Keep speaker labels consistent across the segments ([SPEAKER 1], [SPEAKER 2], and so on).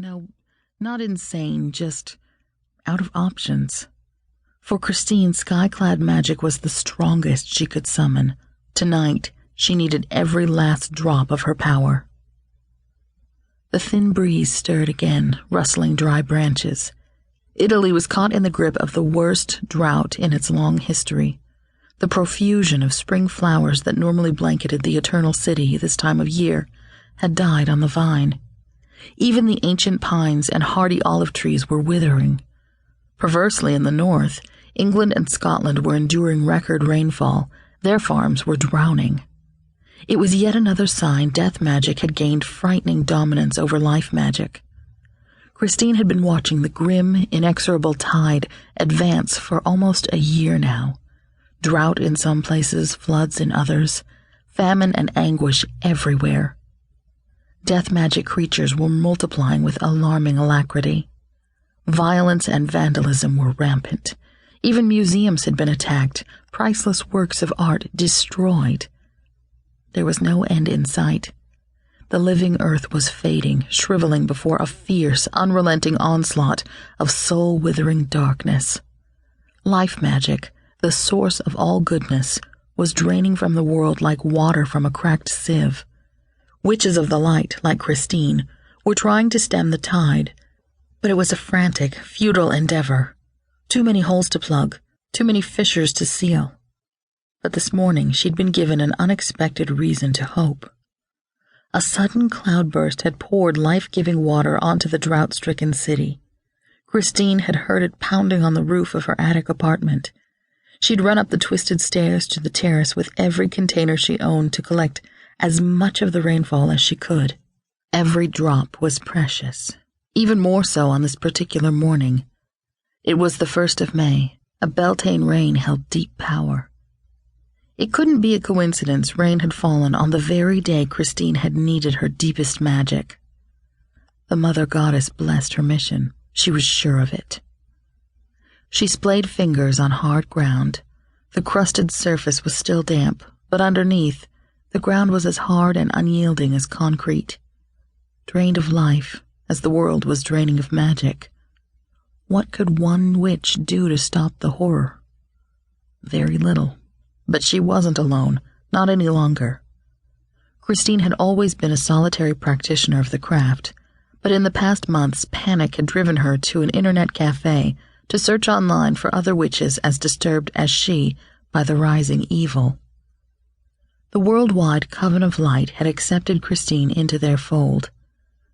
[SPEAKER 1] No, not insane, just out of options. For Christine, sky-clad magic was the strongest she could summon. Tonight, she needed every last drop of her power. The thin breeze stirred again, rustling dry branches. Italy was caught in the grip of the worst drought in its long history. The profusion of spring flowers that normally blanketed the eternal city this time of year had died on the vine. Even the ancient pines and hardy olive trees were withering. Perversely, in the north, England and Scotland were enduring record rainfall. Their farms were drowning. It was yet another sign death magic had gained frightening dominance over life magic. Christine had been watching the grim, inexorable tide advance for almost a year now. Drought in some places, floods in others, famine and anguish everywhere. Death magic creatures were multiplying with alarming alacrity. Violence and vandalism were rampant. Even museums had been attacked, priceless works of art destroyed. There was no end in sight. The living earth was fading, shriveling before a fierce, unrelenting onslaught of soul-withering darkness. Life magic, the source of all goodness, was draining from the world like water from a cracked sieve. Witches of the light, like Christine, were trying to stem the tide, but it was a frantic, futile endeavor. Too many holes to plug, too many fissures to seal. But this morning she'd been given an unexpected reason to hope. A sudden cloudburst had poured life-giving water onto the drought-stricken city. Christine had heard it pounding on the roof of her attic apartment. She'd run up the twisted stairs to the terrace with every container she owned to collect as much of the rainfall as she could. Every drop was precious, even more so on this particular morning. It was the 1st of May. A Beltane rain held deep power. It couldn't be a coincidence rain had fallen on the very day Christine had needed her deepest magic. The Mother Goddess blessed her mission. She was sure of it. She splayed fingers on hard ground. The crusted surface was still damp, but underneath, the ground was as hard and unyielding as concrete. Drained of life, as the world was draining of magic. What could one witch do to stop the horror? Very little. But she wasn't alone, not any longer. Christine had always been a solitary practitioner of the craft, but in the past months panic had driven her to an internet cafe to search online for other witches as disturbed as she by the rising evil. The worldwide Coven of Light had accepted Christine into their fold.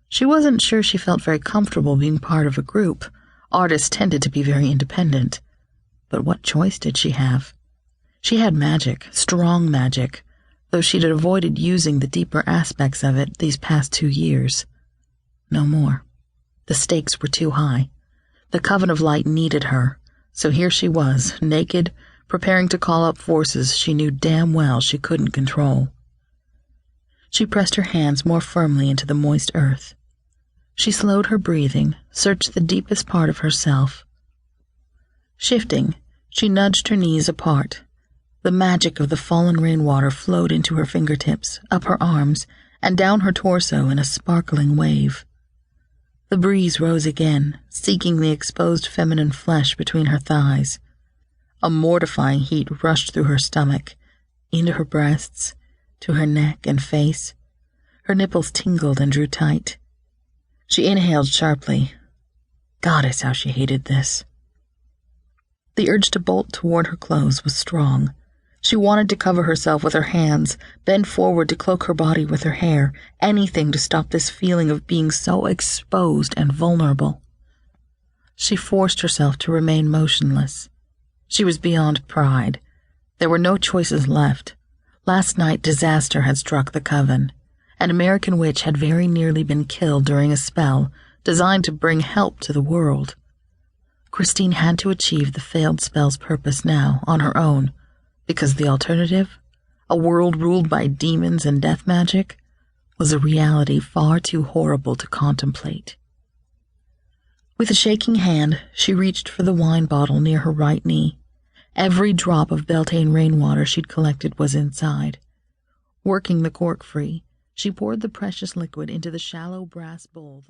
[SPEAKER 1] She wasn't sure she felt very comfortable being part of a group. Artists tended to be very independent. But what choice did she have? She had magic, strong magic, though she'd avoided using the deeper aspects of it these past 2 years. No more. The stakes were too high. The Coven of Light needed her, so here she was, naked, preparing to call up forces she knew damn well she couldn't control. She pressed her hands more firmly into the moist earth. She slowed her breathing, searched the deepest part of herself. Shifting, she nudged her knees apart. The magic of the fallen rainwater flowed into her fingertips, up her arms, and down her torso in a sparkling wave. The breeze rose again, seeking the exposed feminine flesh between her thighs. A mortifying heat rushed through her stomach, into her breasts, to her neck and face. Her nipples tingled and drew tight. She inhaled sharply. Goddess, how she hated this. The urge to bolt toward her clothes was strong. She wanted to cover herself with her hands, bend forward to cloak her body with her hair, anything to stop this feeling of being so exposed and vulnerable. She forced herself to remain motionless. She was beyond pride. There were no choices left. Last night disaster had struck the Coven. An American witch had very nearly been killed during a spell designed to bring help to the world. Christine had to achieve the failed spell's purpose now, on her own, because the alternative, a world ruled by demons and death magic, was a reality far too horrible to contemplate. With a shaking hand, she reached for the wine bottle near her right knee. Every drop of Beltane rainwater she'd collected was inside. Working the cork free, she poured the precious liquid into the shallow brass bowl.